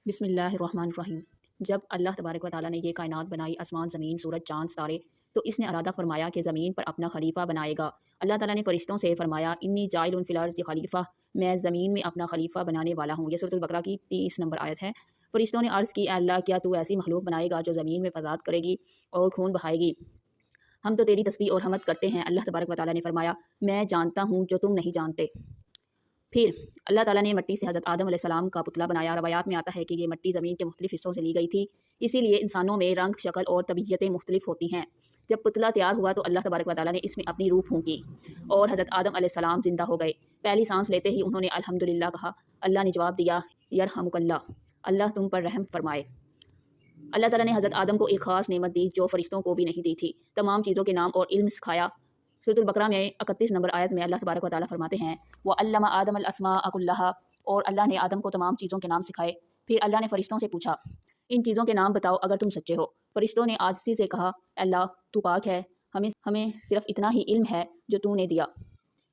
بسم اللہ الرحمن الرحیم۔ جب اللہ تبارک و تعالیٰ نے یہ کائنات بنائی، آسمان، زمین، سورج، چاند، ستارے، تو اس نے ارادہ فرمایا کہ زمین پر اپنا خلیفہ بنائے گا۔ اللہ تعالیٰ نے فرشتوں سے فرمایا انی جاعل فی الارض خلیفہ، میں زمین میں اپنا خلیفہ بنانے والا ہوں۔ یہ سورۃ البقرہ کی 30 نمبر آیت ہے۔ فرشتوں نے عرض کی، اے اللہ، کیا تو ایسی مخلوق بنائے گا جو زمین میں فساد کرے گی اور خون بہائے گی؟ ہم تو تیری تسبیح اور حمد کرتے ہیں۔ اللہ تبارک و تعالیٰ نے فرمایا میں جانتا ہوں جو تم نہیں جانتے۔ پھر اللہ تعالیٰ نے مٹی سے حضرت آدم علیہ السلام کا پتلا بنایا۔ روایات میں آتا ہے کہ یہ مٹی زمین کے مختلف حصوں سے لی گئی تھی، اسی لیے انسانوں میں رنگ، شکل اور طبیعتیں مختلف ہوتی ہیں۔ جب پتلا تیار ہوا تو اللہ تبارک و تعالیٰ نے اس میں اپنی روح پھونکی اور حضرت آدم علیہ السلام زندہ ہو گئے۔ پہلی سانس لیتے ہی انہوں نے الحمدللہ کہا۔ اللہ نے جواب دیا، یرحمک اللہ، اللہ تم پر رحم فرمائے۔ اللہ تعالیٰ نے حضرت آدم کو ایک خاص نعمت دی جو فرشتوں کو بھی نہیں دی تھی، تمام چیزوں کے نام اور علم سکھایا۔ سورۃ البقرہ میں 31 نمبر آیت میں اللہ تبارک و تعالیٰ فرماتے ہیں وَعَلَّمَ آدَمَ الْأَسْمَاءَ كُلَّهَا، اور اللہ نے آدم کو تمام چیزوں کے نام سکھائے۔ پھر اللہ نے فرشتوں سے پوچھا ان چیزوں کے نام بتاؤ اگر تم سچے ہو۔ فرشتوں نے عاجزی سے کہا اے اللہ تو پاک ہے، ہمیں صرف اتنا ہی علم ہے جو تو نے دیا۔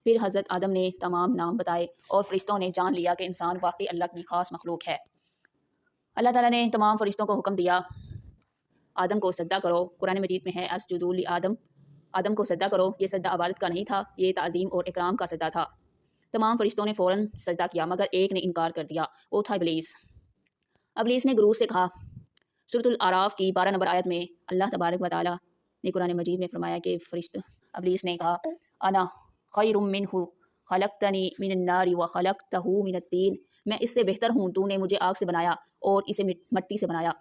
پھر حضرت آدم نے تمام نام بتائے اور فرشتوں نے جان لیا کہ انسان واقعی اللہ کی خاص مخلوق ہے۔ اللہ تعالیٰ نے تمام فرشتوں کو حکم دیا آدم کو سجدہ کرو۔ قرآن مجید میں ہے اسجدوا لآدم، آدم کو سجدہ کرو۔ یہ سجدہ عبادت کا نہیں تھا، یہ تعظیم اور اکرام کا سجدہ تھا۔ تمام فرشتوں نے فوراً سجدہ کیا مگر ایک نے انکار کر دیا، وہ تھا ابلیس۔ ابلیس نے غرور سے کہا۔ سورۃ الاعراف کی 12 نمبر آیت میں اللہ تبارک و تعالیٰ نے قرآن مجید میں فرمایا کہ ابلیس نے کہا انا خیر منہ خلقتنی من النار وخلقتہ من الطین، میں اس سے بہتر ہوں، تو نے مجھے آگ سے بنایا اور اسے مٹی سے بنایا۔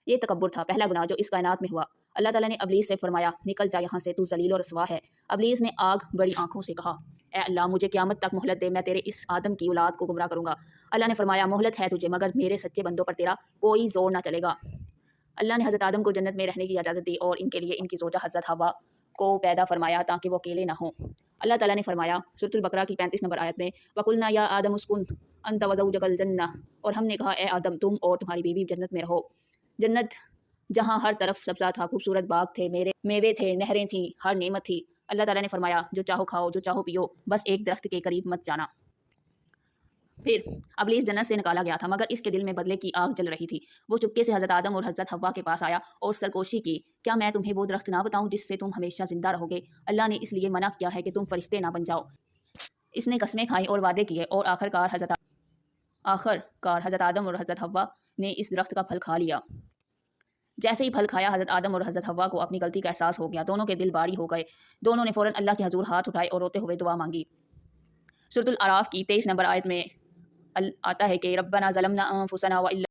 یہ تکبر تھا، پہلا گناہ جو اس کائنات میں ہوا۔ اللہ تعالیٰ نے ابلیس سے فرمایا نکل جا یہاں سے، تو ذلیل و رسوا ہے۔ ابلیس نے آگ بڑی آنکھوں سے کہا اے اللہ مجھے قیامت تک مہلت دے، میں تیرے اس آدم کی اولاد کو گمراہ کروں گا۔ اللہ نے فرمایا مہلت ہے تجھے، مگر میرے سچے بندوں پر تیرا کوئی زور نہ چلے گا۔ اللہ نے حضرت آدم کو جنت میں رہنے کی اجازت دی اور ان کے لیے ان کی زوجہ حضرت حوا کو پیدا فرمایا تاکہ وہ اکیلے نہ ہوں۔ اللہ تعالیٰ نے فرمایا سورۃ البقرہ کی 35 نمبر آیت میں وَقُلْنَا يَا آدَمُ اسْكُنْ أَنْتَ وَزَوْجُكَ الْجَنَّةَ، اور ہم نے کہا اے آدم تم اور تمہاری بیوی جنت میں رہو۔ جنت جہاں ہر طرف سبزہ تھا، خوبصورت باغ تھے، میوے تھے، نہریں تھیں، ہر نعمت تھی۔ اللہ تعالیٰ نے فرمایا جو چاہو کھاؤ، جو چاہو پیو، بس ایک درخت کے قریب مت جانا۔ پھر ابلیس جنت سے نکالا گیا تھا مگر اس کے دل میں بدلے کی آگ جل رہی تھی۔ وہ چپکے سے حضرت آدم اور حضرت حوا کے پاس آیا اور سرکوشی کی، کیا میں تمہیں وہ درخت نہ بتاؤں جس سے تم ہمیشہ زندہ رہو گے؟ اللہ نے اس لیے منع کیا ہے کہ تم فرشتے نہ بن جاؤ۔ اس نے قسمیں کھائیں اور وعدے کیے اور آخر کار حضرت آدم اور حضرت حوا نے اس درخت کا پھل کھا لیا۔ جیسے ہی پھل کھایا حضرت آدم اور حضرت حوا کو اپنی غلطی کا احساس ہو گیا، دونوں کے دل باری ہو گئے، دونوں نے فوراً اللہ کے حضور ہاتھ اٹھائے اور روتے ہوئے دعا مانگی۔ سورۃ الاعراف کی 23 نمبر آیت میں آتا ہے کہ ربنا ظلمنا انفسنا وان